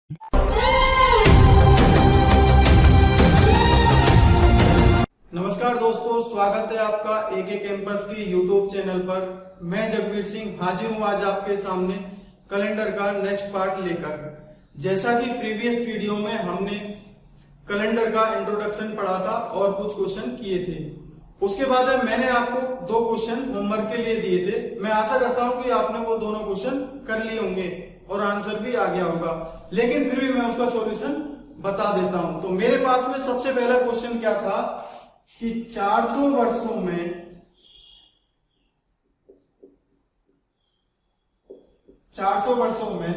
नमस्कार दोस्तों, स्वागत है आपका एके कैंपस की यूट्यूब चैनल पर। मैं जगवीर सिंह हाजिर हूं आज आपके सामने कैलेंडर का नेक्स्ट पार्ट लेकर। जैसा कि प्रीवियस वीडियो में हमने कैलेंडर का इंट्रोडक्शन पढ़ा था और कुछ क्वेश्चन किए थे। उसके बाद मैंने आपको 2 क्वेश्चन होमवर्क के लिए दिए थे। मैं आशा करता हूं कि आपने वो दोनों क्वेश्चन कर लिए होंगे और आंसर भी आ गया होगा, लेकिन फिर भी मैं उसका सॉल्यूशन बता देता हूं। तो मेरे पास में सबसे पहला क्वेश्चन क्या था कि 400 वर्षों में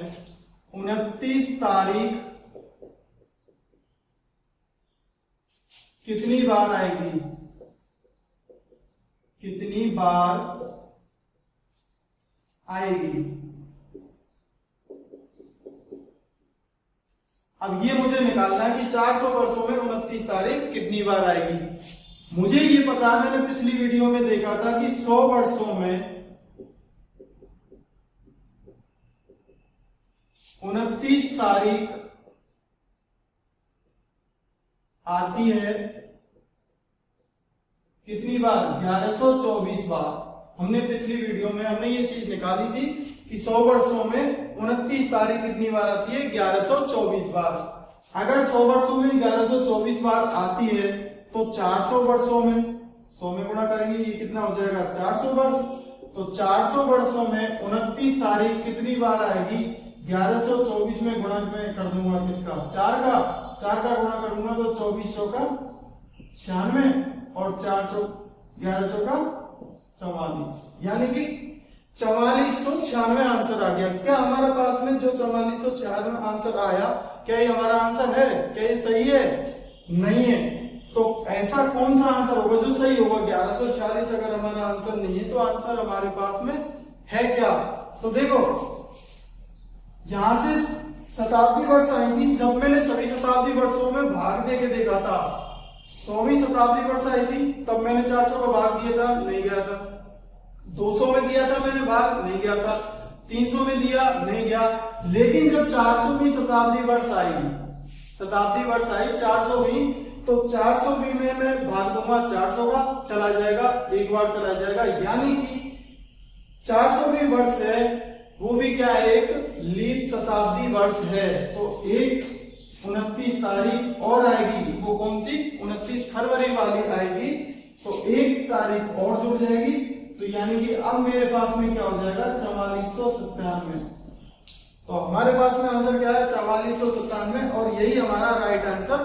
29 तारीख कितनी बार आएगी? कितनी बार आएगी? अब ये मुझे निकालना है कि 400 वर्षों में 29 तारीख कितनी बार आएगी। मुझे ये पता है, मैंने पिछली वीडियो में देखा था कि 100 वर्षों में 29 तारीख आती है कितनी बार? 1124 बार। हमने पिछली वीडियो में हमने ये चीज निकाली थी कि 100 वर्षों में 29 तारीख कितनी बार आती है? 1124 बार। अगर 100 वर्षों में 1124 बार आती है तो 400 वर्षों में 100 में गुणा करेंगे, ये कितना हो जाएगा? 400 वर्ष। तो 400 वर्षों में 29 तारीख कितनी बार आएगी? 1124 में गुणा में कर दूंगा किसका? 4 का गुणा करूंगा तो 2400 का 96 और 11 का 44, यानी कि 4496 आंसर आ गया। क्या हमारे पास में जो 4496 आंसर आया, क्या ये हमारा आंसर है? क्या ये सही है? नहीं है। तो ऐसा कौन सा आंसर होगा जो सही होगा? 1146 अगर हमारा आंसर नहीं है तो आंसर हमारे पास में है क्या? तो देखो, यहां से शताब्दी वर्ष आई थी। जब मैंने सभी शताब्दी वर्षों में भाग दे के देखा था, 100वीं शताब्दी वर्ष आई थी, तब मैंने 400 का भाग दिया था, नहीं गया था। 200 में दिया था मैंने भाग, नहीं गया था। 300 में दिया, नहीं गया। लेकिन जब 400वीं शताब्दी वर्ष आई 400वीं, तो 400वीं में मैं भाग दूंगा 400 का, चला जाएगा, एक बार चला जाएगा, यानी कि 400वीं वर्ष है वो भी क्या है? एक लीप शताब्दी वर्ष है। तो एक 29 तारीख और आएगी, वो कौन सी? 29 फरवरी वाली आएगी। तो एक तारीख और जुड़ जाएगी, तो यानी कि अब मेरे पास में क्या हो जाएगा? 4497। तो हमारे पास में आंसर क्या है? 4497, और यही हमारा राइट आंसर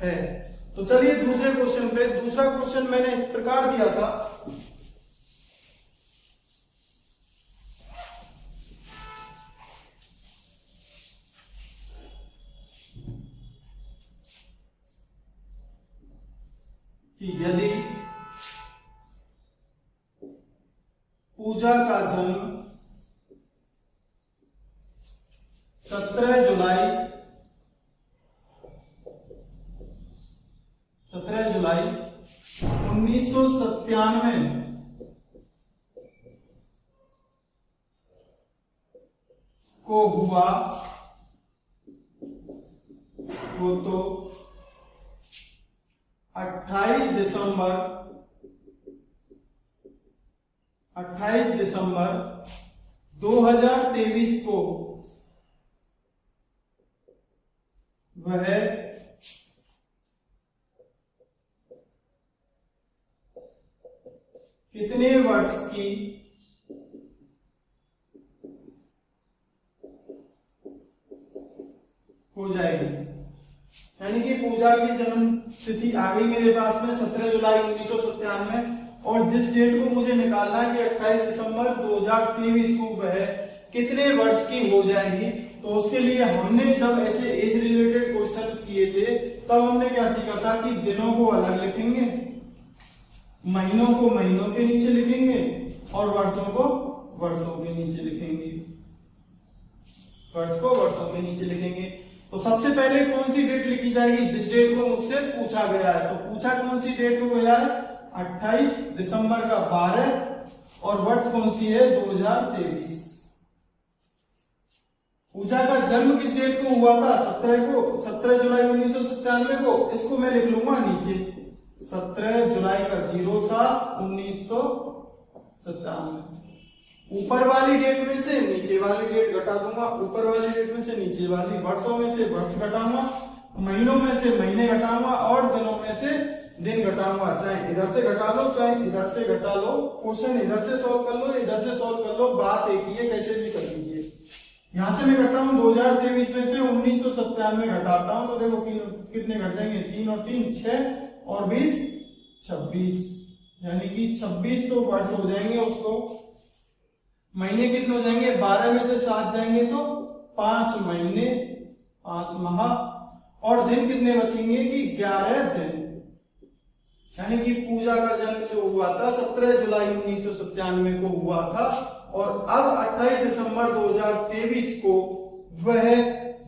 है। तो चलिए दूसरे क्वेश्चन पे। दूसरा क्वेश्चन मैंने इस प्रकार दिया था कि यदि पूजा का जन्म 17 जुलाई 1997 को हुआ वो तो 28 दिसंबर 2023 को वह कितने वर्ष की हो जाएगी? यानी कि पूजा की जन्म तिथि आ गई मेरे पास में 17 जुलाई 1997, और जिस डेट को मुझे निकालना है कि 28 दिसंबर 2023 को वह कितने वर्ष की हो जाएगी। तो उसके लिए हमने जब ऐसे एज रिलेटेड क्वेश्चन किए थे तब हमने क्या सीखा था कि दिनों को अलग लिखेंगे, महीनों को महीनों के नीचे लिखेंगे और वर्षों को वर्षों के नीचे लिखेंगे। वर्ष को वर्षों के नीचे लिखेंगे। तो सबसे पहले कौन सी डेट लिखी जाएगी? जिस डेट को मुझसे पूछा गया है। तो पूछा कौन सी डेट को गया है? 28 दिसंबर का 12, और वर्ष कौन सी है? 2023। पूजा का जन्म किस डेट को हुआ था? 17 जुलाई 1997 को। इसको मैं लिख लूंगा नीचे, 17 जुलाई का 07/1997। ऊपर वाली डेट में से नीचे वाली डेट घटा दूंगा, ऊपर वाली डेट में से नीचे वाली, वर्षों में से वर्ष घटाऊंगा, महीनों में से महीने घटाऊंगा और दिनों में से दिन घटाऊंगा। चाहे इधर से घटा लो चाहे इधर से घटा लो, क्वेश्चन इधर से सॉल्व कर लो इधर से सॉल्व कर लो, बात एक ही है, कैसे भी कर लीजिए। यहां से मैं घटा हूं 2023 में से 1997 घटाता हूं तो देखो कितने घट जाएंगे, 3 और 3 6 और 20 26, यानी कि 26 तो वर्ष हो जाएंगे उसको। महीने कितने हो जाएंगे? 12 में से 7 जाएंगे तो 5 महीने 5 माह, और दिन कितने बचेंगे कि 11 दिन। यानी कि पूजा का जन्म जो हुआ था 17 जुलाई 1997 को हुआ था और अब 28 दिसंबर 2023 को वह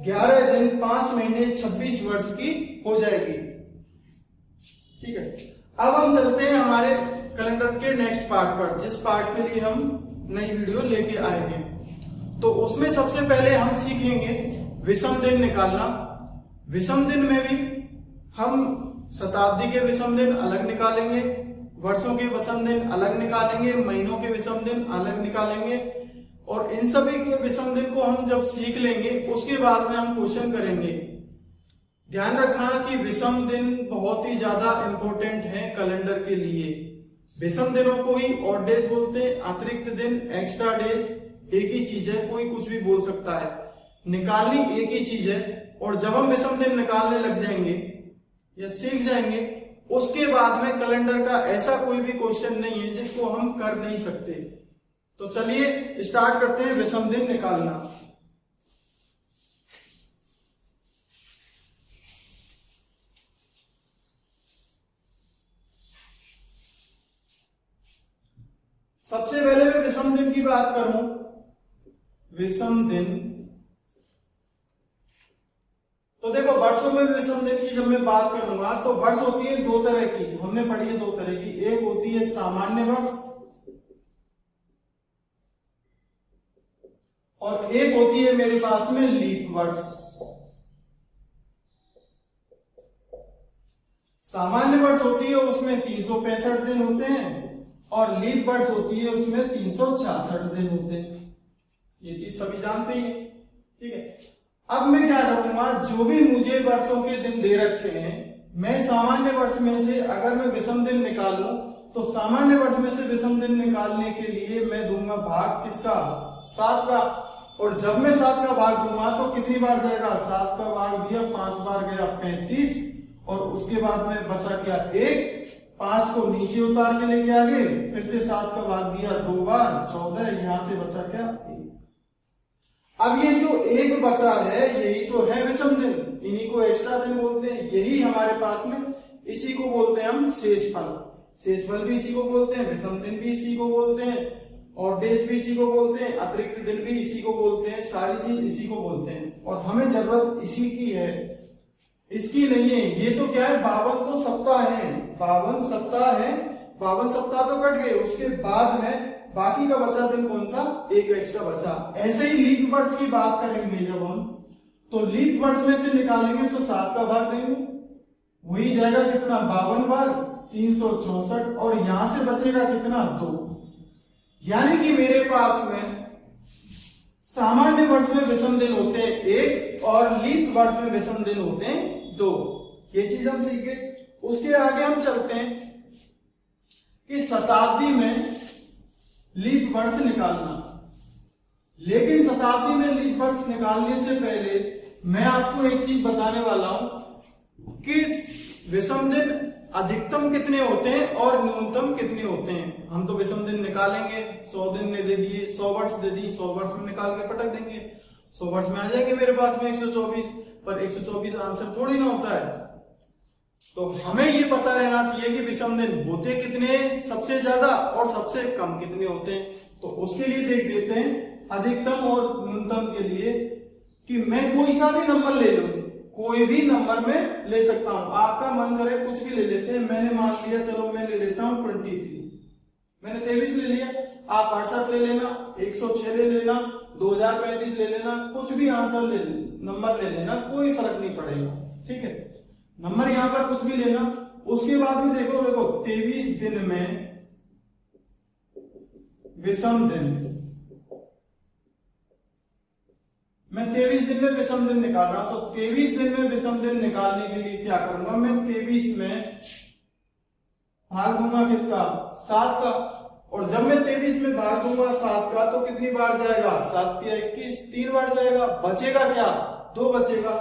11 दिन 5 महीने 26 वर्ष की हो जाएगी। ठीक है, अब हम चलते हैं हमारे कैलेंडर के नेक्स्ट पार्ट पर, जिस पार्ट के लिए हम नई वीडियो लेके आए हैं। तो उसमें सबसे पहले हम सीखेंगे विषम दिन निकालना। विषम दिन में भी हम शताब्दी के विषम दिन अलग निकालेंगे, वर्षों के विषम दिन अलग निकालेंगे, महीनों के विषम दिन अलग निकालेंगे, और इन सभी के विषम दिन को हम जब सीख लेंगे उसके बाद में हम क्वेश्चन करेंगे। ध्यान रखना कि विषम दिन बहुत ही ज्यादा इंपॉर्टेंट है कैलेंडर के लिए। विषम दिनों को ही ऑड डेज बोलते हैं, अतिरिक्त दिन, एक्स्ट्रा डेज एक ही चीज है, कोई कुछ भी बोल सकता है, निकालनी एक ही चीज है। और जब हम विषम दिन निकालने लग जाएंगे या सीख जाएंगे उसके बाद में कैलेंडर का ऐसा कोई भी क्वेश्चन नहीं है जिसको हम कर नहीं सकते। तो चलिए स्टार्ट करते हैं विषम दिन निकालना। सबसे पहले मैं विषम दिन की बात करूं, विषम दिन, तो देखो वर्षों में विषम दिन की जब मैं बात करूंगा तो वर्ष होती है दो तरह की, हमने पढ़ी है दो तरह की। एक होती है सामान्य वर्ष और एक होती है मेरे पास में लीप वर्ष। सामान्य वर्ष होती है उसमें 365 दिन होते हैं और लीप वर्ष होती है उसमें 366 दिन होते हैं। ये चीज सभी जानते ही हैं, ठीक है। अब मैं क्या करूंगा, जो भी मुझे वर्षों के दिन दे रखे हैं, मैं सामान्य वर्ष में से अगर मैं विषम दिन निकालूं तो सामान्य वर्ष में से विषम दिन निकालने के लिए मैं दूंगा भाग किसका? 7 का। और जब मैं 7 का भाग दूंगा तो कितनी बार जाएगा? 7 का भाग दिया, 5 बार गया 35, और उसके बाद में बचा क्या? 1, 5 को नीचे उतार के लेके आ गए, फिर से 7 का भाग दिया 2 बार 14, यहां से बचा क्या? 1। अब ये जो 1 बचा है यही तो है विषम दिन, इन्हीं को एक्स्ट्रा दिन बोलते हैं, यही हमारे पास में, इसी को बोलते हैं हम शेषफल। शेषफल भी इसी को बोलते हैं, विषम दिन भी इसी को बोलते हैं, और डेज भी इसी को बोलते हैं, अतिरिक्त दिन भी इसी को बोलते हैं, सारी चीज इसी को बोलते हैं। और हमें जरूरत इसी की है, इसकी नहीं है। ये तो क्या है, 52 तो सप्ताह है, 52 सप्ताह है, 52 सप्ताह तो कट गए, उसके बाद में बाकी का बचा दिन कौन सा? 1 एक्स्ट्रा बचा। ऐसे ही लीप वर्ष की बात करेंगे जब हम, तो लीप वर्ष में से निकालेंगे तो 7 का भाग देंगे, वही जाएगा कितना? 52 बार 364, और यहां से बचेगा कितना? 2। यानी कि मेरे पास में सामान्य वर्ष में विषम दिन होते हैं 1 और लीप वर्ष में विषम दिन होते हैं 2। ये चीज हम सीख गए। उसके आगे हम चलते हैं कि शताब्दी में लीप वर्ष निकालना। लेकिन शताब्दी में लीप वर्ष निकालने से पहले मैं आपको एक चीज बताने वाला हूं कि विषम दिन अधिकतम कितने होते हैं और न्यूनतम कितने होते हैं। हम तो विषम दिन निकालेंगे, 100 दिन ने दे दिए, 100 वर्ष दे दिए, 100 वर्ष में निकाल के पटक देंगे, 100 वर्ष में आ जाएंगे मेरे पास में 124, पर 124 आंसर थोड़ी ना होता है। तो हमें ये पता रहना चाहिए कि विषम दिन होते कितने सबसे ज्यादा और सबसे कम कितने होते हैं। तो उसके लिए देख लेते हैं अधिकतम और न्यूनतम के लिए कि मैं कोई सा भी नंबर ले लूं, कोई भी नंबर में ले सकता हूं, आपका मन करे कुछ भी ले लेते हैं। मैंने मान लिया, चलो मैं ले लेता हूं 23, मैंने 23 ले लिया, आप 68 ले लेना, 106 ले लेना, 2035 ले लेना, कुछ भी आंसर ले लेना, नंबर ले लेना, कोई फर्क नहीं पड़ेगा। ठीक है, नंबर यहां पर कुछ भी लेना। उसके बाद में देखो 23 दिन में विषम दिन, मैं 23 दिन में विषम दिन निकाल रहा हूं, तो 23 दिन में विषम दिन निकालने के लिए क्या करूंगा, मैं 23 में भाग दूंगा किसका, 7 का। और जब मैं 23 में भाग दूंगा 7 का तो कितनी बार जाएगा, 7 या 21, 3 बार जाएगा। बचेगा क्या, 2 बचेगा।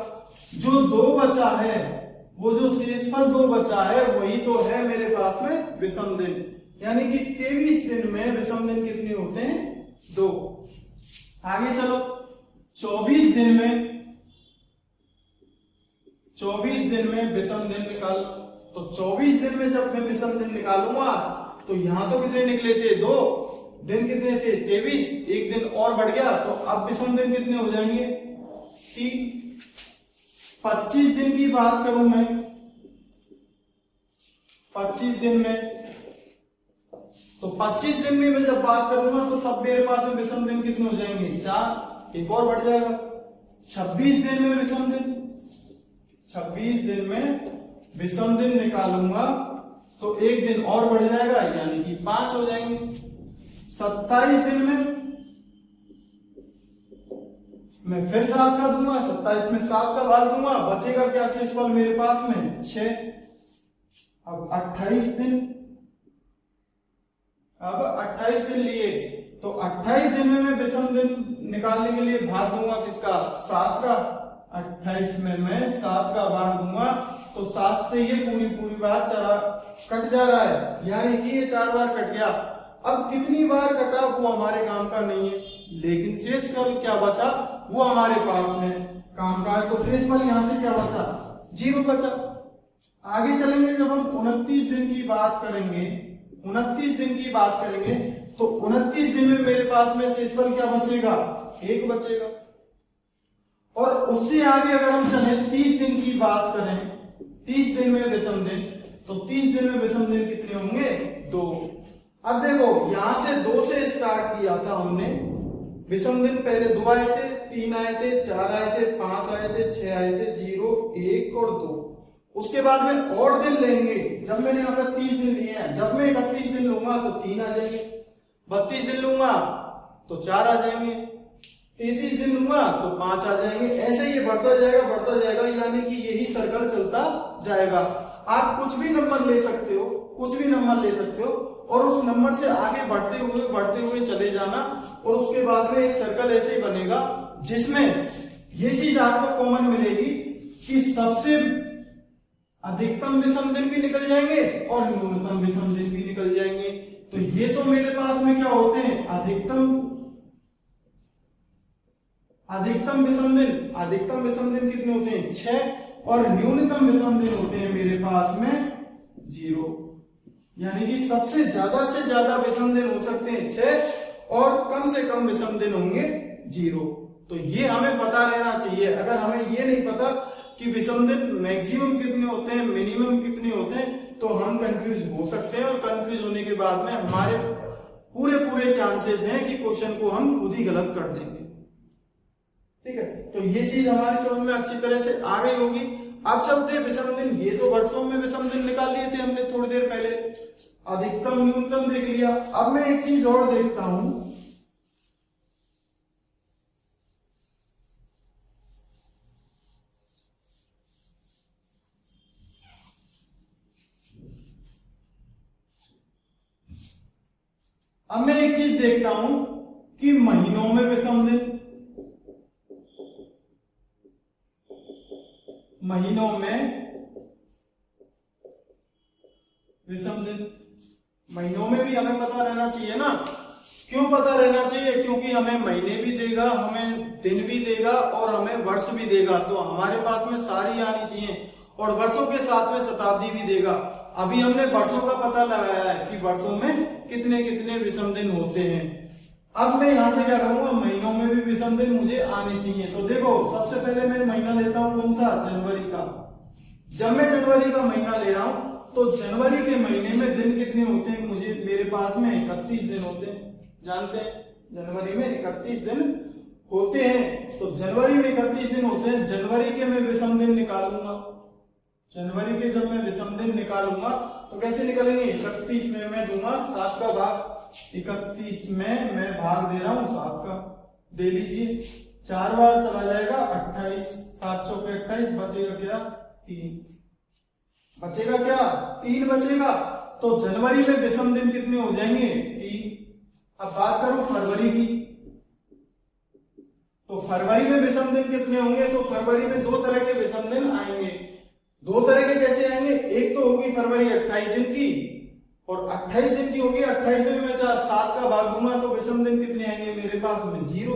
जो 2 बचा है, वो जो शेषफल 2 बचा है, वही तो है मेरे पास में विषम दिन। यानी कि 23 दिन में विषम दिन कितने होते हैं, 2। आगे चलो, 24 दिन में विषम दिन निकाल। तो 24 दिन में जब मैं विषम दिन निकालूंगा तो यहां तो कितने निकले थे, 2 दिन कितने थे, 23, एक दिन और बढ़ गया, तो अब विषम दिन कितने हो जाएंगे, 3। 25 दिन की बात करूं मैं, 25 दिन में, तो 25 दिन में मैं जब बात करूंगा तो तब मेरे पास में विषम दिन कितने हो जाएंगे, 4, एक और बढ़ जाएगा। 26 दिन में विषम दिन, 26 दिन में विषम दिन निकालूंगा तो एक दिन और बढ़ जाएगा, यानी कि 5 हो जाएंगे। 27 दिन में मैं फिर 7 का दूंगा, 27 में 7 का भाग दूंगा, बचेगा क्या शेषफल मेरे पास में, 6। अब 28 दिन, अब 28 दिन लिए, तो 28 दिन में मैं विषम दिन निकालने के लिए भाग दूंगा किसका, 7 का। 28 में मैं 7 का भाग दूंगा, तो 7 से ये पूरी बात कट जा रहा है, यानी कि ये 4 बार कट गया। अब कितनी बार कटा वो हमारे काम का नहीं है, लेकिन शेषफल क्या बचा वो हमारे पास में काम का है। तो शेषफल यहां से क्या बचा, 0 बचा। आगे चलेंगे, जब हम 29 दिन की बात करेंगे, 29 दिन की बात करेंगे, तो 29 दिन में मेरे पास में शेषफल क्या बचेगा, 1 बचेगा। और उससे आगे अगर हम चले, 30 दिन की बात करें, 30 दिन में विषम दिन, तो 30 दिन में विषम दिन कितने होंगे, 2। अब देखो यहां से 2 से स्टार्ट किया था हमने विषम दिन, पहले 2 आए थे, 3 आए थे, 4 आए थे, 5 आए थे, 6 आए थे, 0, 1 और 2। उसके बाद में और दिन लेंगे, जब मैंने यहाँ पर 30 दिन लिए हैं, जब मैं 31 दिन लूंगा तो 3 आ जाएंगे, 32 दिन लूंगा तो 4 आ जाएंगे, 33 दिन लूंगा तो 5 आ जाएंगे। ऐसे ये बढ़ता जाएगा, यानी कि यही सर्कल चलता जाएगा। आप कुछ भी नंबर ले सकते हो, और उस नंबर से आगे बढ़ते हुए चले जाना, और उसके बाद में एक सर्कल ऐसे ही बनेगा जिसमें ये चीज आपको कॉमन मिलेगी कि सबसे अधिकतम विषम दिन भी निकल जाएंगे और न्यूनतम विषम दिन भी निकल जाएंगे। तो ये तो मेरे पास में क्या होते हैं, अधिकतम विषम दिन कितने होते हैं, 6, और न्यूनतम विषम दिन होते हैं मेरे पास में 0। यानी कि सबसे ज्यादा से ज्यादा विषम दिन हो सकते हैं 6, और कम से कम विषम दिन होंगे 0। तो ये हमें पता रहना चाहिए। अगर हमें ये नहीं पता कि विषम दिन मैक्सिमम कितने होते हैं, मिनिमम कितने होते हैं, तो हम कंफ्यूज हो सकते हैं, और कंफ्यूज होने के बाद में हमारे पूरे चांसेस हैं कि क्वेश्चन को हम खुद ही गलत कर देंगे। ठीक है, तो ये चीज हमारी समझ में अच्छी तरह से आ गई होगी। अब चलते हैं विषम दिन। ये तो वर्षों में विषम दिन निकाल लिए थे हमने थोड़ी देर पहले, अधिकतम न्यूनतम देख लिया। अब मैं एक चीज और देखता हूं, अब मैं एक चीज देखता हूं कि महीनों में विषम दिन, महीनों में भी हमें पता रहना चाहिए ना। क्यों पता रहना चाहिए, क्योंकि हमें महीने भी देगा, हमें दिन भी देगा, और हमें वर्ष भी देगा। तो हमारे पास में सारी आनी चाहिए, और वर्षों के साथ में शताब्दी भी देगा। अभी हमने वर्षों का पता लगाया है कि वर्षों में कितने कितने विषम दिन होते हैं। अब मैं यहां से क्या करूंगा, महीनों में भी विषम दिन मुझे आने चाहिए। तो देखो सबसे पहले मैं महीना लेता हूं कौन सा, जनवरी का। जब मैं जनवरी का महीना ले रहा हूं तो जनवरी के महीने में दिन कितने होते हैं, मेरे पास में 31 दिन होते हैं, जानते हैं जनवरी में 31 दिन होते हैं। तो जनवरी में 31 दिन होते हैं, जनवरी के मैं विषम दिन निकालूंगा। जनवरी के जब मैं विषम दिन निकालूंगा तो कैसे निकलेंगे, 31 में मैं दूंगा 7 का भाग, 31 में मैं भाग दे रहा हूं 7 का, दे लीजिए 4 बार चला जाएगा 28, 7 चौके 28, बचेगा क्या 3, बचेगा क्या 3 बचेगा। तो जनवरी में विषम दिन कितने हो जाएंगे 3। अब बात करूं फरवरी की, तो फरवरी में विषम दिन कितने होंगे, तो फरवरी में 2 तरह के विषम दिन आएंगे। 2 तरह के कैसे आएंगे, एक तो होगी फरवरी 28 दिन की और 28 दिन की होगी, 28 में मैं 7 का भाग दूंगा तो विषम दिन कितने आएंगे मेरे पास में 0।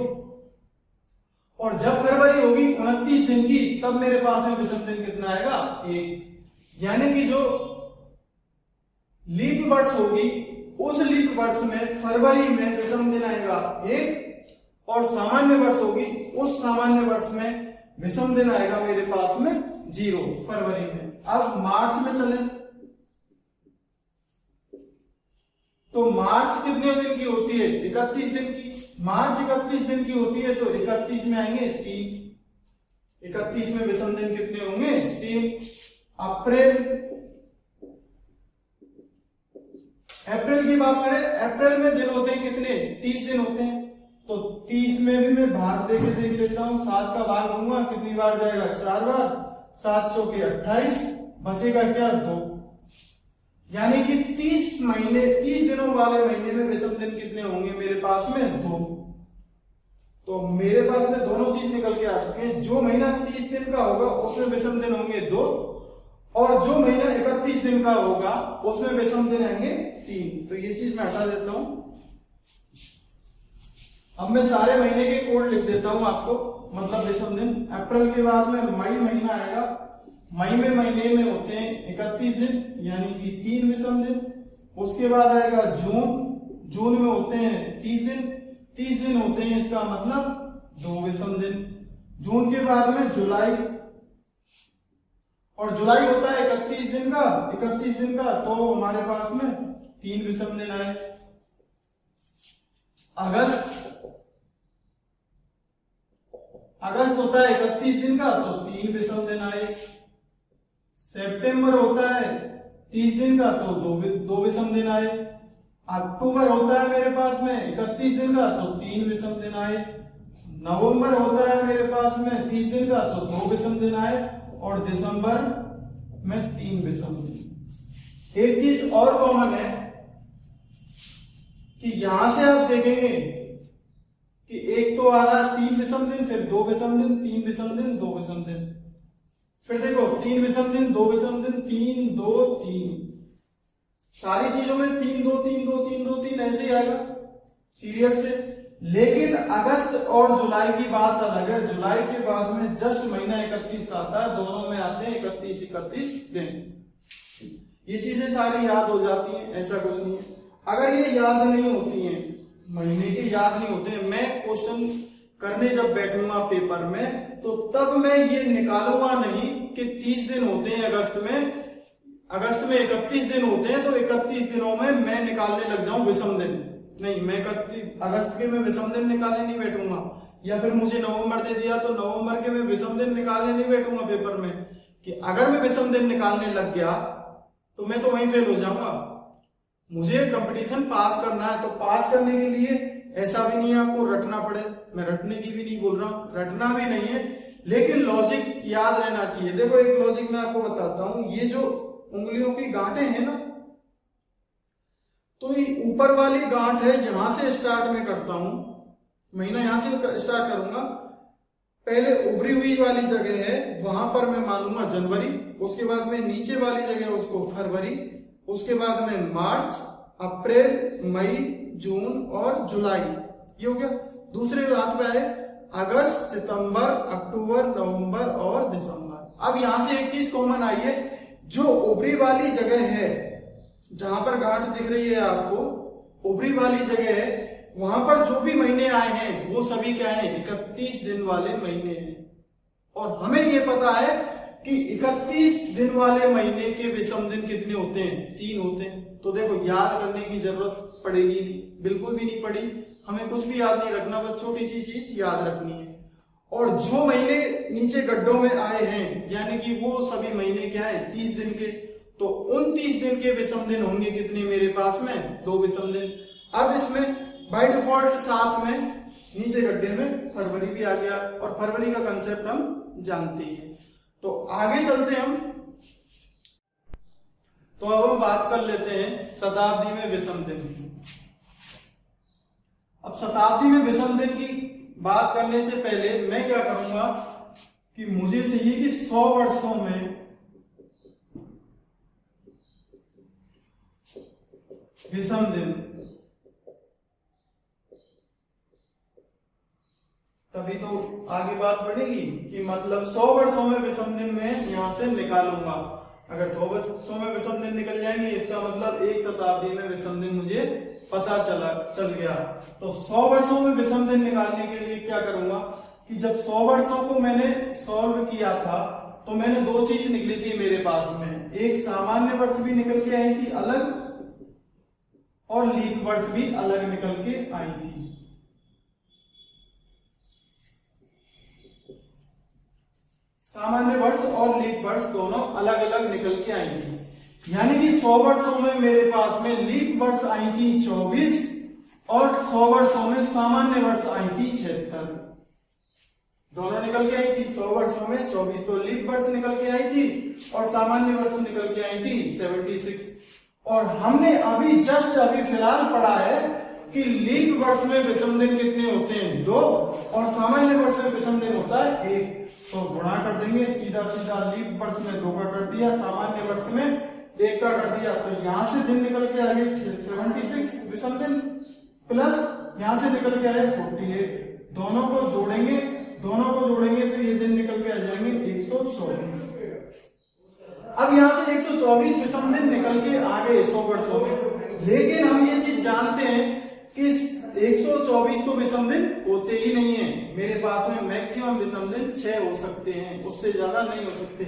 और जब फरवरी होगी 29 दिन की तब मेरे पास में विषम दिन कितना आएगा 1। यानी कि जो लीप वर्ष होगी उस लीप वर्ष में फरवरी में विषम दिन आएगा 1 और सामान्य वर्ष होगी उस सामान्य वर्ष में विषम दिन आएगा मेरे पास में 0 फरवरी में। अब मार्च में चले तो मार्च कितने दिन की होती है 31 दिन की, मार्च 31 दिन की होती है तो 31 में आएंगे 3, 31 में विषम दिन कितने होंगे 3। अप्रैल की बात करें, अप्रैल में दिन होते हैं कितने 30 दिन होते हैं, तो 30 में भी मैं भाग देके देख लेता हूं, 7 का भाग दूंगा कितनी बार जाएगा 4 बार, 7 चौके 28, बचेगा क्या 2। यानी कि 30 दिनों वाले महीने में विषम दिन कितने होंगे मेरे पास में 2। तो मेरे पास में दोनों चीज निकल के आ चुके हैं, जो महीना 30 दिन का होगा उसमें विषम दिन होंगे 2 और जो महीना 31 दिन का होगा उसमें विषम दिन आएंगे 3। तो ये चीज मैं हटा देता हूं। अब मैं सारे महीने के कोड लिख देता हूं आपको, मतलब विषम दिन। अप्रैल के बाद में मई महीना आएगा, मई में महीने में होते हैं 31 दिन यानी कि 3 विषम दिन। उसके बाद आएगा जून, जून में होते हैं 30 दिन, 30 दिन होते हैं इसका मतलब 2 विषम दिन। जून के बाद में जुलाई, और जुलाई होता है 31 दिन का, 31 दिन का तो हमारे पास में 3 विषम दिन आए। अगस्त होता है 31 दिन का तो 3 विषम दिन आए। सितंबर होता है 30 दिन का तो 2 विषम दिन आए। अक्टूबर होता है मेरे पास में 31 दिन का तो 3 विषम दिन आए। नवंबर होता है मेरे पास में 30 दिन का तो 2 विषम दिन आए और दिसंबर में 3 विषम दिन। एक चीज और कॉमन है कि यहां से आप देखेंगे कि एक तो आ रहा है 3 विषम दिन, फिर 2 विषम दिन, 3 विषम दिन, 2 विषम दिन, फिर देखो 3 विषम दिन, 2 विषम दिन, 3 2 3, सारी चीजों में 3 2 3 2 3 2 3 ऐसे ही आएगा सीरियल से। लेकिन अगस्त और जुलाई की बात अलग है, जुलाई के बाद में जस्ट महीना 31 का आता है, दोनों में आते हैं 31 दिन। ये चीजें सारी याद हो जाती हैं, ऐसा कुछ नहीं है। अगर ये याद नहीं होती हैं, महीने के याद नहीं होते हैं, मैं क्वेश्चन करने जब बैठूंगा पेपर में तो तब मैं ये निकालूंगा नहीं कि 30 दिन होते हैं अगस्त में 31 दिन होते हैं तो 31 दिनों में मैं निकालने लग जाऊं विषम दिन। नहीं, मैं 31 अगस्त के में विषम दिन निकालने नहीं बैठूंगा, या फिर मुझे नवंबर दे दिया तो नवंबर के में विषम दिन निकालने नहीं बैठूंगा पेपर में, कि अगर मैं विषम दिन निकालने लग गया तो मैं तो वहीं फेल हो जाऊंगा। मुझे कंपटीशन पास करना है, तो पास करने के लिए ऐसा भी नहीं है आपको रटना पड़े, मैं रटने की भी नहीं बोल रहा हूं, रटना भी नहीं है, लेकिन लॉजिक याद रहना चाहिए। देखो एक लॉजिक मैं आपको बताता हूं, ये जो उंगलियों की गांठें हैं ना, तो ये ऊपर वाली गांठ है, यहां से स्टार्ट में करता हूं, महीना यहां से स्टार्ट करूंगा। पहले उभरी हुई वाली जगह है वहां पर मैं मानूंगा जनवरी, उसके बाद में नीचे वाली जगह उसको फरवरी, उसके बाद में मार्च, अप्रैल, मई, जून और जुलाई, ये हो गया। दूसरे हाथ पे है अगस्त, सितंबर, अक्टूबर, नवंबर और दिसंबर। अब यहां से एक चीज कॉमन आई है, जो उभरी वाली जगह है, जहां पर गांठ दिख रही है आपको, उभरी वाली जगह है, वहां पर जो भी महीने आए हैं वो सभी क्या है 31 दिन वाले महीने हैं। और हमें ये पता है कि 31 दिन वाले महीने के विषम दिन कितने होते हैं, 3 होते हैं। तो देखो याद करने की जरूरत पड़ेगी नहीं, बिल्कुल भी नहीं पड़ी, हमें कुछ भी याद नहीं रखना, बस छोटी सी चीज याद रखनी है। और जो महीने नीचे गड्ढों में आए हैं यानी कि वो सभी महीने क्या है, 30 दिन के, तो उन 30 दिन के विषम दिन होंगे कितने मेरे पास में, 2 विषम दिन। अब इसमें बाय डिफॉल्ट साथ में नीचे गड्ढे में फरवरी भी आ गया, और फरवरी का कंसेप्ट हम जानते हैं। तो आगे चलते हम, तो अब हम बात कर लेते हैं शताब्दी में विषम दिन। अब शताब्दी में विषम दिन की बात करने से पहले मैं क्या करूंगा कि मुझे चाहिए कि 100 वर्षों में विषम दिन, तभी तो आगे बात बढ़ेगी कि मतलब 100 वर्षों में विषम दिन में यहां से निकालूंगा। अगर 100 वर्षों में विषम दिन निकल जाएंगे इसका मतलब एक शताब्दी में विषम दिन मुझे पता चल गया। तो 100 वर्षों में विषम दिन निकालने के लिए क्या करूंगा कि जब 100 वर्षों को मैंने सॉल्व किया था तो मैंने 2 चीज निकली थी मेरे पास में, एक सामान्य वर्ष भी निकल के आई थी अलग, और लीप वर्ष भी अलग निकल के आई थी। सामान्य वर्ष और लीप वर्ष दोनों अलग अलग निकल के आई थी, यानी कि 100 वर्षों में मेरे पास में लीप वर्ष आई थी 24 और 100 वर्षों में सामान्य वर्ष आई थी 76, दोनों निकल के आई थी। 100 वर्षों में 24 तो लीप वर्ष निकल के आई थी और सामान्य वर्ष निकल के आई थी 76। और हमने अभी जस्ट अभी फिलहाल पढ़ा है कि लीप वर्ष में विषम दिन कितने होते हैं, 2, और सामान्य वर्ष में विषम दिन होता है 1। तो गुणा कर देंगे सीधा सीधा, लीप वर्ष में 2 का कर दिया, सामान्य वर्ष में 1 का कर दिया, तो यहां से दिन निकल के आ गए 76 विषम दिन, प्लस यहां से निकल के आए 48, दोनों को जोड़ेंगे तो ये दिन निकल के आ जाएंगे 124। अब यहां से 124 विषम दिन निकल के आ गए 100 वर्षों में, लेकिन हम ये चीज जानते हैं कि 124 तो विषम दिन होते ही नहीं है, मेरे पास में मैक्सिमम विषम दिन 6 हो सकते हैं, उससे ज्यादा नहीं हो सकते।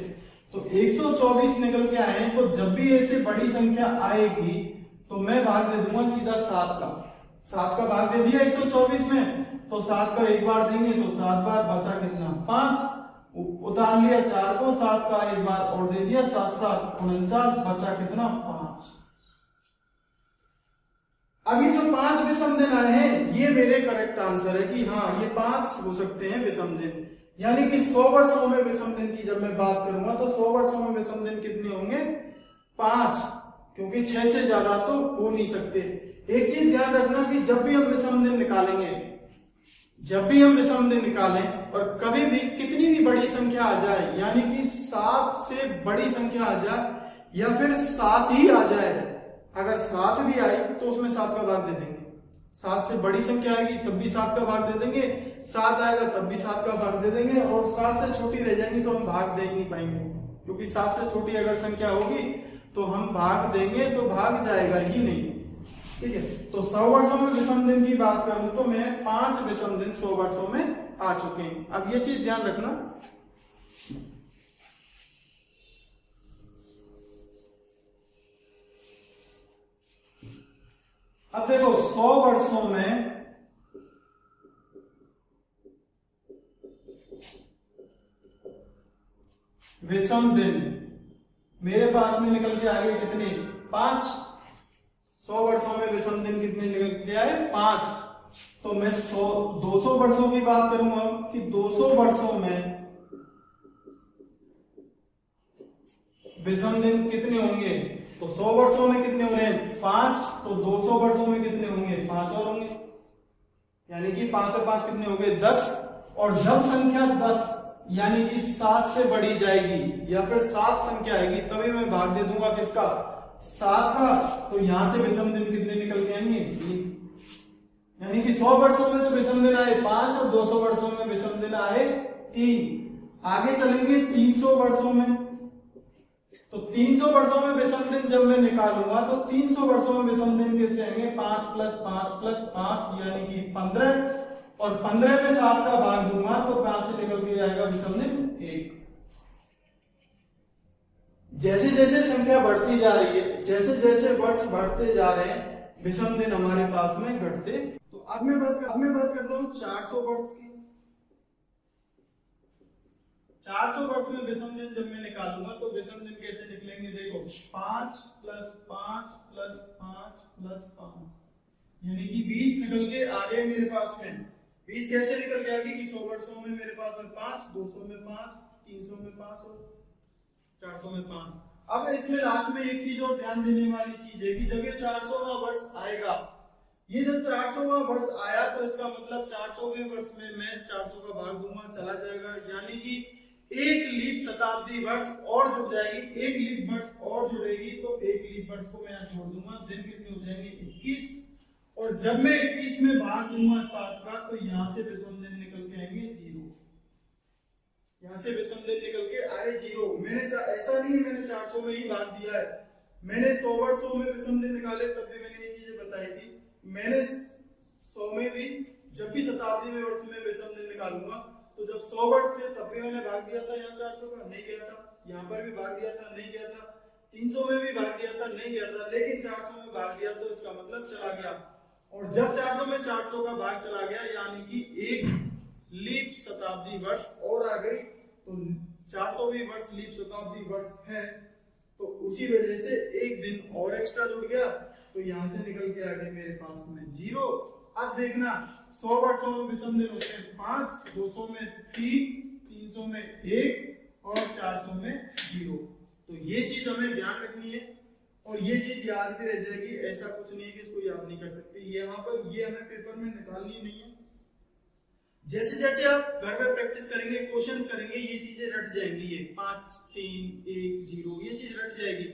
तो 124 निकल के आए, तो जब भी ऐसे बड़ी संख्या आएगी तो मैं भाग दे दूंगा सीधा 7 का भाग दे दिया 124 में, तो 7 का एक बार देंगे तो 7 बार, बचा कितना 5, उतार लिया 4 को, 7 का एक बार और दे दिया, 7 7 49, बचा कितना 5। अभी जो 5 विषम दिन आए हैं ये मेरे करेक्ट आंसर है कि हाँ ये 5 हो सकते हैं विषम दिन, यानी कि 100 वर्षों में विषम दिन की जब मैं बात करूंगा तो 100 वर्षों में विषम दिन कितने होंगे, 5, क्योंकि 6 से ज्यादा तो हो नहीं सकते। एक चीज ध्यान रखना कि जब भी हम विषम दिन निकालें और कभी भी कितनी भी बड़ी संख्या आ जाए, यानी कि 7 से बड़ी संख्या आ जाए या फिर 7 ही आ जाए, अगर 7 भी आई तो उसमें 7 का भाग दे देंगे, 7 से बड़ी संख्या आएगी तब भी 7 का भाग दे देंगे, 7 आएगा तब भी 7 का भाग दे देंगे, और 7 से छोटी रह जाएंगी तो हम भाग दे ही नहीं पाएंगे, क्योंकि 7 से छोटी अगर संख्या होगी तो हम भाग देंगे तो भाग जाएगा ही नहीं। ठीक है, तो 100 वर्षों में विषम दिन की बात करूं तो मैं 5 विषम दिन 100 वर्षों में आ चुके हैं। अब ये चीज ध्यान रखना, अब देखो 100 वर्षों में विषम दिन मेरे पास में निकल के आ गए कितने, 5। 100 वर्षों में विषम दिन कितने निकल के आए, 5। तो मैं 200 वर्षों की बात करूंगा कि 200 वर्षों में विषम दिन कितने होंगे, तो 100 वर्षों में कितने हो रहे हैं, 5, तो 200 वर्षों में कितने होंगे, 5 और होंगे, यानी कि 5 और 5 कितने हो गए, 10। और जब संख्या 10 यानी कि 7 से बढ़ी जाएगी या फिर 7 संख्या आएगी तभी मैं भाग दे दूंगा किसका, 7 का, तो यहां से विषम दिन कितने निकल के आएंगे, 3। यानी कि 100 वर्षों में तो विषम दिन आए 5 और 200 वर्षों में विषम दिन आए 3। आगे चलेंगे 300 वर्षों में, तो 300 वर्षों में विषम दिन जब मैं निकालूंगा तो 300 वर्षों में विषम दिन कैसे आएंगे, 5 + 5 + 5 यानी कि 15, और 15 में 7 का भाग दूंगा तो 5 से निकल के आएगा विषम दिन 1। जैसे जैसे संख्या बढ़ती जा रही है, जैसे जैसे वर्ष बढ़ते जा रहे हैं, विषम दिन हमारे पास में घटते। तो अब मैं बात करता हूँ 400 वर्ष की। 400 वर्ष में विषम दिन जब मैं निकालूंगा तो विषम दिन कैसे निकलेंगे, देखो 5 + 5 + 5 + 5 यानी कि 20 निकल के आ गए मेरे पास में। 20 कैसे निकल के आ गई कि 100 वर्षों में मेरे पास में 5, 200 में 5, 300 में 5 और 400 में 5। अब इसमें लास्ट में एक चीज और ध्यान देने वाली चीज है कि जब ये 400वां वर्ष आएगा, ये जब 400वां वर्ष आया तो इसका मतलब 400वें वर्ष में मैं 400 का भाग दूंगा, चला जाएगा, यानी कि एक लीप शताब्दी वर्ष और जुड़ जाएगी, एक लीप वर्ष और जुड़ेगी तो एक लीप वर्ष को मैं यहाँ छोड़ दूंगा। दिन कितने हो जाएंगे 21, और जब मैं 21 में भाग दूंगा 7 का तो यहाँ से विषम दिन निकल के आएंगे 0। यहाँ से विषम दिन निकल के आए 0। मैंने ऐसा नहीं है मैंने 400 में ही भाग दिया है, मैंने 100 वर्षों में विषम दिन निकाले तब भी मैंने ये चीजें बताई थी। मैंने 100 में भी जब भी शताब्दी में वर्ष में विषम दिन निकालूंगा तो जब 100 वर्ष थे तब भी मैंने भाग दिया था यहाँ 400 का, नहीं गया था। यहाँ पर भी भाग दिया था, नहीं गया था। 300 में भी भाग दिया था, नहीं गया था। लेकिन 400 में भाग दिया तो इसका मतलब चला गया। और जब 400 में 400 का भाग चला गया यानी कि एक लीप शताब्दी वर्ष और आ गई, तो 400वीं वर्ष लीप शताब्दी वर्ष है तो उसी वजह से एक दिन और एक्स्ट्रा जुड़ गया, तो यहाँ से निकल के आ गए मेरे पास में 0। अब देखना 100 वर्षों में विषम दिन होते हैं 5, 200 में 3, 300 में 1 और 400 में 0। तो ये चीज हमें ध्यान रखनी है और ये चीज याद भी रह जाएगी। ऐसा कुछ नहीं है कि इसको याद नहीं कर सकते, यहाँ पर ये हमें पेपर में निकालनी नहीं है। जैसे जैसे आप घर पे प्रैक्टिस करेंगे, क्वेश्चंस करेंगे, ये चीजें रट जाएंगी। ये 5, 3, 1, 0 ये चीज रट जाएगी।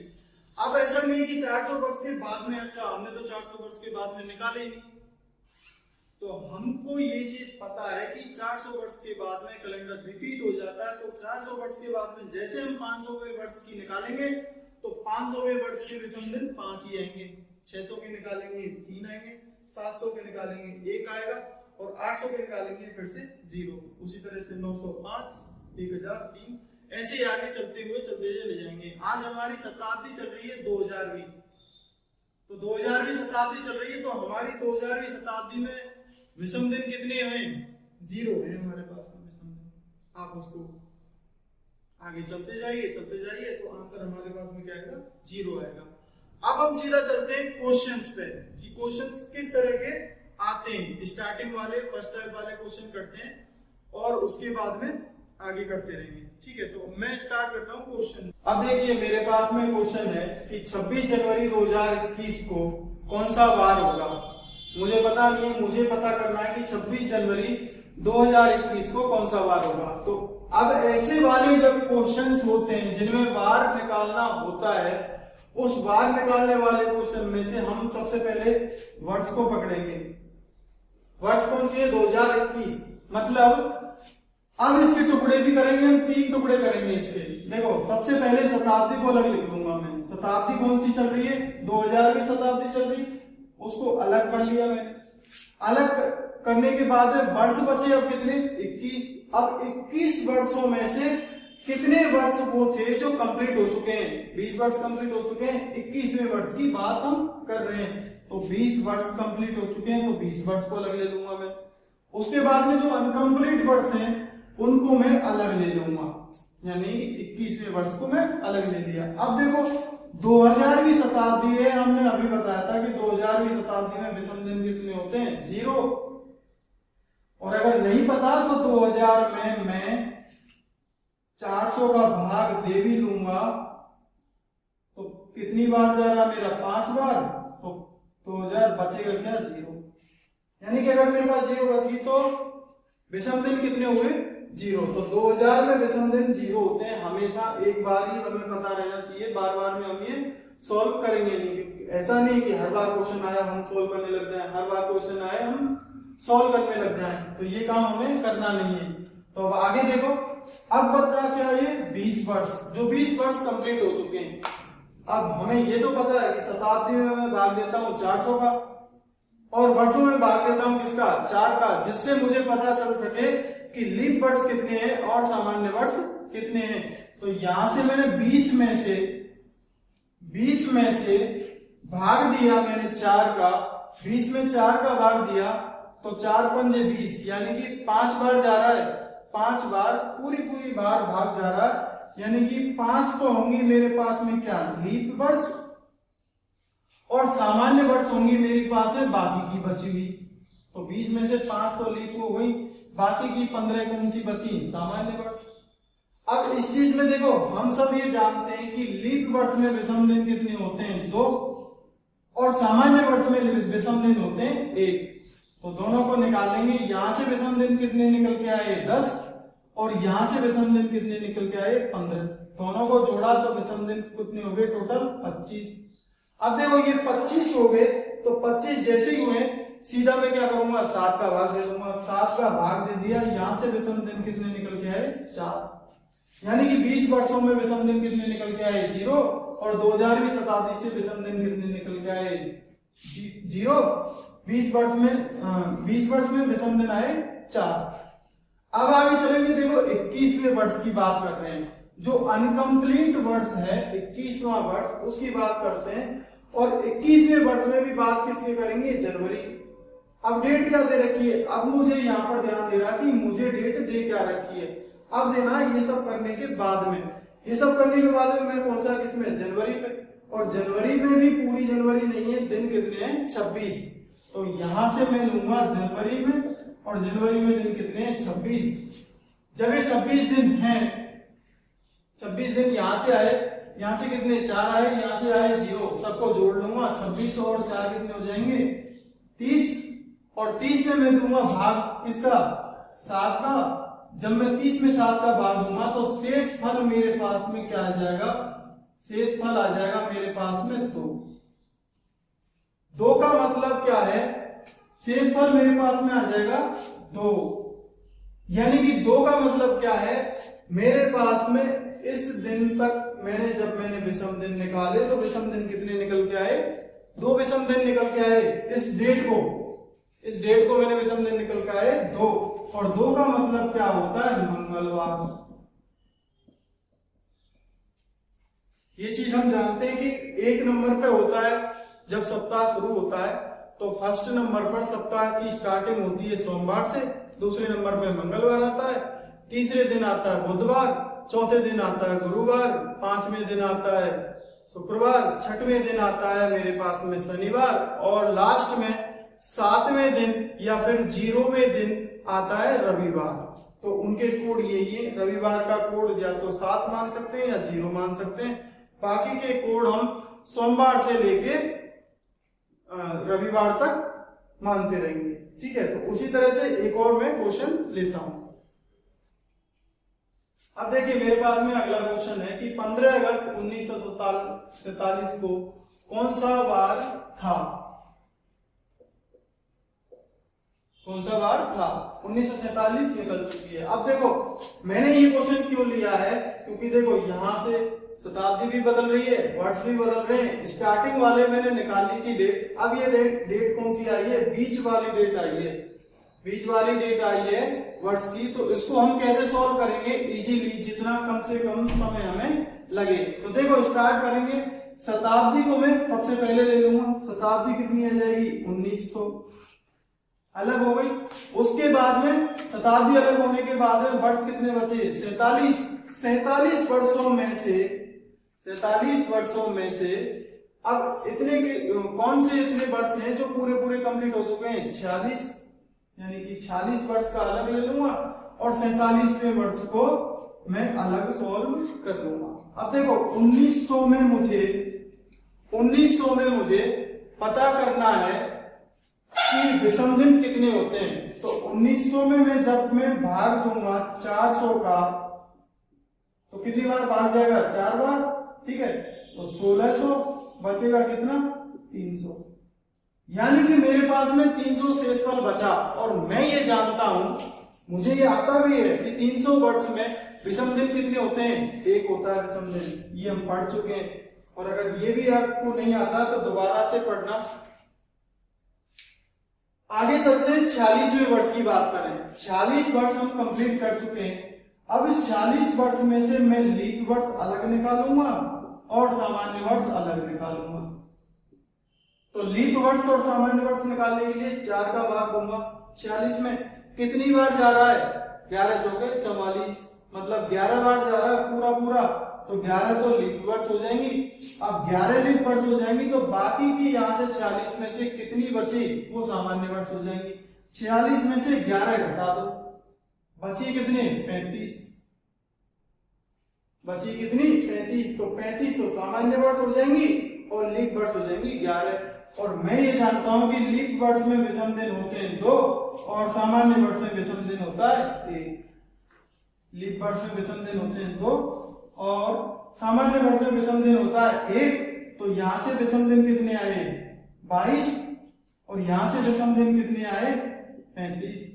अब ऐसा नहीं कि 400 वर्ष के बाद में, अच्छा हमने तो 400 वर्ष के बाद में निकाले ही नहीं, तो हमको ये चीज पता है कि 400 वर्ष के बाद में कैलेंडर रिपीट हो जाता है। तो 400 वर्ष के बाद में जैसे हम 500वें वर्ष की निकालेंगे तो 500वें वर्ष के विषम दिन 5 ही आएंगे, 600 के निकालेंगे 3 आएंगे, 700 के निकालेंगे 1 आएगा और 800 के निकालेंगे फिर से 0। उसी तरह से 905, 1003 ऐसे ही आगे चलते हुए चलते चले जाएंगे। आज हमारी शताब्दी चल रही है 2000वीं, तो 2000वीं शताब्दी चल रही है, तो हमारी 2000वीं शताब्दी में विषम दिन कितने हैं 0 है हमारे पास में विषम दिन। आप उसको आगे चलते जाइए तो आंसर हमारे पास में क्या आएगा 0 आएगा। अब हम सीधा चलते हैं क्वेश्चंस पे कि क्वेश्चंस किस तरह के आते हैं। स्टार्टिंग वाले फर्स्ट टाइप वाले क्वेश्चन करते हैं और उसके बाद में आगे करते रहेंगे, ठीक है। तो मैं स्टार्ट करता हूँ क्वेश्चन। अब देखिए मेरे पास में क्वेश्चन है कि 26 जनवरी 2021 को कौन सा वार होगा। मुझे पता नहीं है, मुझे पता करना है कि 26 जनवरी 2021 को कौन सा वार होगा। तो अब ऐसे वाले जब क्वेश्चंस होते हैं जिनमें वार निकालना होता है, उस वार निकालने वाले क्वेश्चन में से हम सबसे पहले वर्ष को पकड़ेंगे। वर्ष कौन सी है 2021, मतलब अब इसके टुकड़े भी करेंगे हम, 3 टुकड़े करेंगे इसके। देखो सबसे पहले शताब्दी को अलग लिख लूंगा मैं। शताब्दी कौन सी चल रही है 2000वीं शताब्दी चल रही है, उसको अलग कर लिया मैंने। अलग करने के बाद वर्ष बचे अब कितने 21। अब 21 वर्षों में से कितने वर्ष वो थे जो कंप्लीट हो चुके हैं, 20 वर्ष कंप्लीट हो चुके हैं, 21वें वर्ष की बात हम कर रहे हैं। तो 20 वर्ष कंप्लीट हो चुके हैं तो 20 वर्ष को अलग ले लूंगा मैं। उसके बाद में जो अनकंप्लीट वर्ष हैं उनको मैं अलग ले लूंगा, यानी 21वें वर्ष को मैं अलग ले लिया। अब देखो 2000वीं शताब्दी है, हमने अभी बताया था कि 2000वीं शताब्दी में विषम दिन कितने होते हैं 0। और अगर नहीं पता तो 2000 में मैं 400 का भाग दे भी लूंगा तो कितनी बार जा रहा मेरा 5 बार, तो 2000 बचेगा क्या 0। यानी कि अगर मेरे पास 0 बच गई तो विषम दिन कितने हुए 0। तो 2000 में विषम दिन 0 होते हैं हमेशा। एक बार ही हमें पता रहना चाहिए, बार बार में हम ये सॉल्व करेंगे नहीं। ऐसा नहीं कि हर बार क्वेश्चन आया हम सॉल्व करने लग जाए, हर बार क्वेश्चन आए हम सॉल्व करने लग जाए, तो ये काम हमें करना नहीं है। तो अब आगे देखो, अब बचा क्या ये 20 वर्ष, जो 20 वर्ष कंप्लीट हो चुके हैं। अब हमें ये तो पता है कि शताब्दी में मैं भाग देता हूँ 400 का और वर्षों में भाग देता हूँ किसका 4 का, जिससे मुझे पता चल सके कि लीप वर्ष कितने हैं और सामान्य वर्ष कितने हैं। तो यहां से मैंने 20 में से भाग दिया मैंने 4 का, 20 में 4 का भाग दिया तो 4 पंजे 20, यानी कि 5 बार जा रहा है, 5 बार पूरी बार भाग जा रहा है, यानी कि 5 तो होंगी मेरे पास में क्या लीप वर्ष, और सामान्य वर्ष होंगी मेरे पास में बाकी की बची हुई। तो 20 में से 5 तो लीप हो गई, बाकी की 15 कौन सी बची, सामान्य वर्ष। अब इस चीज में देखो हम सब ये जानते हैं कि लीप वर्ष में विषम दिन कितने होते हैं, 2, और सामान्य वर्ष में विषम दिन होते हैं 1। तो दोनों को निकालेंगे, यहां से विषम दिन कितने निकल के आए 10, और यहां से विषम दिन कितने निकल के आए 15। दोनों को जोड़ा तो विषम दिन कितने हो गए टोटल 25। अब देखो ये 25 हो गए, तो 25 जैसे ही हुए सीधा मैं क्या करूंगा 7 का भाग दे दूंगा, 7 का भाग दे दिया, यहां से विषम दिन कितने निकल के आए 4, यानी कि 20 वर्षों में विषम दिन कितने निकल के आए 0, और 2000वीं शताब्दी से विषम दिन कितने निकल के आए 0। 20 वर्ष में विषम दिन आए 4। अब आगे चलेंगे, देखो 21वें वर्ष की बात कर रहे हैं, जो अनकंप्लीट वर्ष है 21वां वर्ष उसकी बात करते हैं, और 21वें वर्ष में भी बात किसकी करेंगे, जनवरी। अब डेट क्या दे रखी है, अब मुझे यहाँ पर ध्यान दे रहा कि मुझे डेट दे क्या रखी है, अब देना ये सब करने के बाद में, ये सब करने के बाद में मैं पहुंचा किसमें, जनवरी पे, और जनवरी में भी पूरी जनवरी नहीं है, दिन कितने हैं 26। तो यहां से मैं लूंगा जनवरी में, और जनवरी में दिन कितने हैं 26। जब ये 26 दिन हैं, 26 दिन यहां से आए, यहां से कितने 4 आए, यहां से आए 0, सबको जोड़ लूंगा, 26 और 4 कितने हो जाएंगे 30, और 30 में मैं दूंगा भाग किसका 7 का। जब मैं 30 में 7 का भाग दूंगा तो शेष फल मेरे पास में क्या आ जाएगा, शेष फल आ जाएगा मेरे पास में 2 का मतलब क्या है, शेष फल मेरे पास में आ जाएगा 2, यानी कि 2 का मतलब क्या है, मेरे पास में इस दिन तक मैंने विषम दिन निकाले तो विषम दिन कितने निकल के आए, 2 विषम दिन निकल के आए। इस डेट को मैंने विषम दिन निकल के आए 2, और 2 का मतलब क्या होता है, मंगलवार। ये चीज हम जानते हैं कि 1 नंबर पे होता है जब सप्ताह शुरू होता है, तो फर्स्ट नंबर पर सप्ताह की स्टार्टिंग होती है सोमवार से, दूसरे नंबर पे मंगलवार आता है, तीसरे दिन आता है बुधवार, चौथे दिन आता है गुरुवार, 5वें दिन आता है शुक्रवार, 6वें दिन आता है मेरे पास में शनिवार, और लास्ट में 7वें दिन या फिर 0वें दिन आता है रविवार। तो उनके कोड यही है, रविवार का कोड या तो 7 मान सकते हैं या 0 मान सकते हैं, बाकी के कोड हम सोमवार से लेके रविवार तक मानते रहेंगे, ठीक है। तो उसी तरह से एक और मैं क्वेश्चन लेता हूं। अब देखिए मेरे पास में अगला क्वेश्चन है कि 15 अगस्त 1947 को कौन सा वार था, कौन सा वार था, 1947 निकल चुकी है। अब देखो मैंने ये क्वेश्चन क्यों लिया है, क्योंकि देखो यहां से शताब्दी भी बदल रही है, वर्ष भी बदल रहे हैं। स्टार्टिंग वाले मैंने निकाल ली थी डेट, अब ये डेट कौन सी आई है, बीच वाली डेट आई है, बीच वाली डेट आई है वर्ष की। तो इसको हम कैसे सॉल्व करेंगे इजीली, जितना कम से कम समय हमें लगे। तो देखो स्टार्ट करेंगे, शताब्दी को मैं सबसे पहले ले लूंगा, शताब्दी कितनी आ जाएगी 1900, अलग हो गई। उसके बाद में शताब्दी अलग होने के बाद में वर्ष कितने बचे 47। 47 वर्षों में से 47 वर्षों में से अब इतने के कौन से इतने वर्ष हैं जो पूरे पूरे कंप्लीट हो चुके हैं 46, यानी कि 46 वर्ष का अलग ले लूंगा और 47वें वर्ष को मैं अलग सॉल्व कर लूंगा। अब देखो 1900 में मुझे पता करना है कि विषम दिन कितने होते हैं। तो 1900 में मैं जब मैं भाग दूंगा 400 का तो कितनी बार भाग जाएगा 4 बार, ठीक है। तो 1600 बचेगा कितना 300, यानी कि मेरे पास में 300 शेषफल बचा। और मैं ये जानता हूं, मुझे ये आता भी है कि 300 वर्ष में विषम दिन कितने होते हैं, 1 होता है विषम दिन, ये हम पढ़ चुके हैं। और अगर ये भी आपको नहीं आता तो दोबारा से पढ़ना। आगे चलते हैं 46वें वर्ष की बात करें। 46 वर्ष हम कंप्लीट कर चुके हैं। अब इस 40 वर्ष में से मैं लीप वर्ष अलग निकालूंगा और सामान्य वर्ष अलग निकालूंगा। तो लीप वर्ष और सामान्य वर्ष निकालने के लिए 4 का भाग दूंगा 46 में। कितनी बार जा रहा है? 11 चौके 44, मतलब 11 बार जा रहा है पूरा, तो 11 तो लीप वर्ष हो जाएंगी। अब 11 लीप वर्ष हो जाएंगी तो बाकी की यहाँ से 46 में से कितनी बची वो सामान्य वर्ष हो जाएंगी। 46 में से 11 घटा दो, बची कितनी? 35। बची कितनी? 35। तो 35 तो सामान्य वर्ष हो जाएंगी और लीप वर्ष हो जाएंगी 11। और मैं ये जानता हूं कि लीप वर्ष में विषम दिन होते हैं 2 और सामान्य वर्ष में विषम दिन होता है 1। लीप वर्ष में विषम दिन होते हैं 2 और सामान्य वर्ष में विषम दिन होता है 1। तो यहां से विषम दिन कितने आए? 22 और यहां से विषम दिन कितने आए? 35।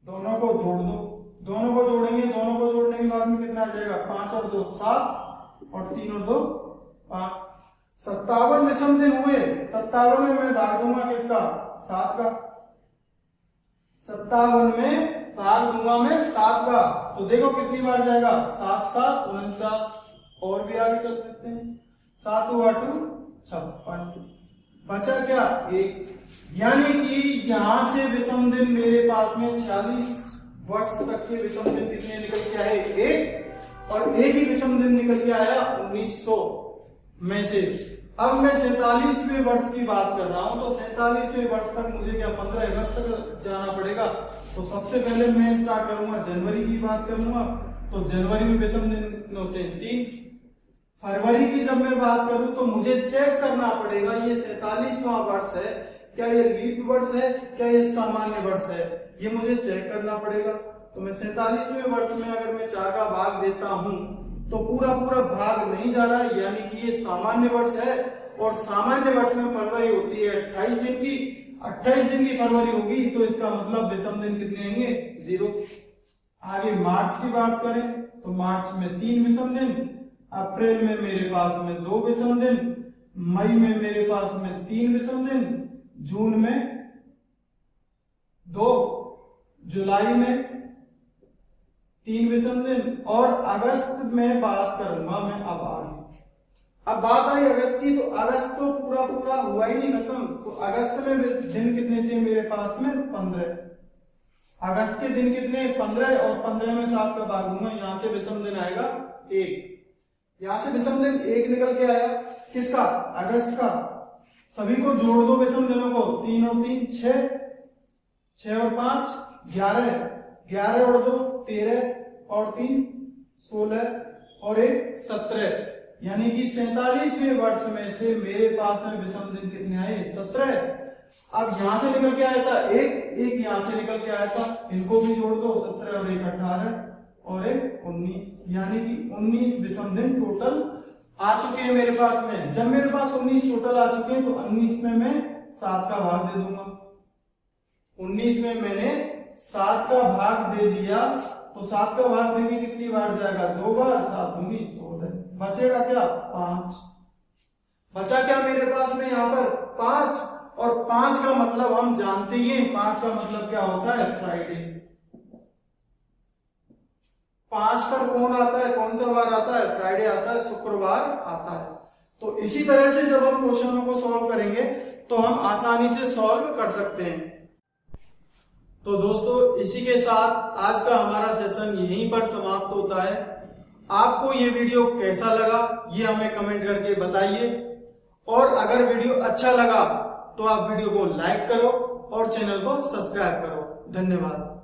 दोनों को जोड़ दो, दोनों को जोड़ेंगे, दोनों को जोड़ने के बाद में कितना आ जाएगा? 5 और 2 7 और 3 और 2 5। 57 विषम दिन हुए। 57 में मैं भाग दूंगा किसका? 7 का। 57 में भाग दूंगा मैं 7 का। तो देखो कितनी बार जाएगा? 7 7 49। और भी आगे चल सकते हैं। 7 2 8 56। बचा क्या? 1। यानी कि यहां से विषम दिन मेरे पास में 40 वर्ष तक के विषम दिन कितने निकल के आए? 1। और एक ही विषम दिन निकल के आया 1900 में से। अब मैं 47वें वर्ष की बात कर रहा हूं, तो 47वें वर्ष तक मुझे क्या 15 अगस्त तक जाना पड़ेगा। तो सबसे पहले मैं स्टार्ट करूंगा जनवरी की बात करूंगा। तो जनवरी में विषम दिन होते हैं 3। फरवरी की जब मैं बात करूं तो मुझे चेक करना पड़ेगा ये 47वां वर्ष है, क्या ये लीप वर्ष है, क्या ये सामान्य वर्ष है, ये मुझे चेक करना पड़ेगा। तो मैं 47वें वर्ष में अगर मैं 4 का भाग देता हूं तो पूरा भाग नहीं जा रहा है, यानी कि ये सामान्य वर्ष है। और सामान्य वर्ष में फरवरी होती है 28 दिन की। 28 दिन की फरवरी होगी तो इसका मतलब विषम दिन कितने आएंगे? 0। आगे मार्च की बात करें तो मार्च में 3 विषम दिन, अप्रैल में मेरे पास में 2 विषम दिन, मई में मेरे पास में 3 विषम दिन, जून में 2, जुलाई में 3 विषम दिन और अगस्त में बात करूंगा मैं। अब बात आई अगस्त की, तो अगस्त तो पूरा हुआ ही नहीं खत्म। तो अगस्त में दिन कितने थे मेरे पास में? 15। अगस्त के दिन कितने? 15 और 15 में 7 का भाग दूंगा। यहां से विषम दिन आएगा 1। यहां से विषम दिन 1 निकल के आया। किसका? अगस्त का। सभी को जोड़ दो विषम दिनों को। 3 और 3 6, 6 और 5 11, 11 और 2 13 और 3 16 और 1 17। यानी कि 47वें वर्ष में से मेरे पास में विषम दिन कितने आए? 17। अब यहां से निकल के आया था 1 यहां से निकल के आया था, इनको भी जोड़ दो। 17 और 1 18 और 1 19, यानी कि 19 विषम दिन टोटल आ चुके हैं मेरे पास में। जब मेरे पास 19 टोटल आ चुके हैं तो 19 में मैं 7 का भाग दे दूंगा। 19 में मैंने 7 का भाग दे दिया तो 7 का भाग देंगे कितनी बार जाएगा? 2 बार। 7 दूनी 14। बचेगा क्या? 5। बचा क्या मेरे पास में यहाँ पर? 5। और 5 का मतलब हम जानते ही हैं, 5 का मतलब क्या होता है? फ्राइडे। 5 पर कौन आता है? कौन सा बार आता है? फ्राइडे आता है, शुक्रवार आता है। तो इसी तरह से जब हम क्वेश्चनों को सॉल्व करेंगे तो हम आसानी से सॉल्व कर सकते हैं। तो दोस्तों इसी के साथ आज का हमारा सेशन यहीं पर समाप्त होता है। आपको ये वीडियो कैसा लगा ये हमें कमेंट करके बताइए, और अगर वीडियो अच्छा लगा तो आप वीडियो को लाइक करो और चैनल को सब्सक्राइब करो। धन्यवाद।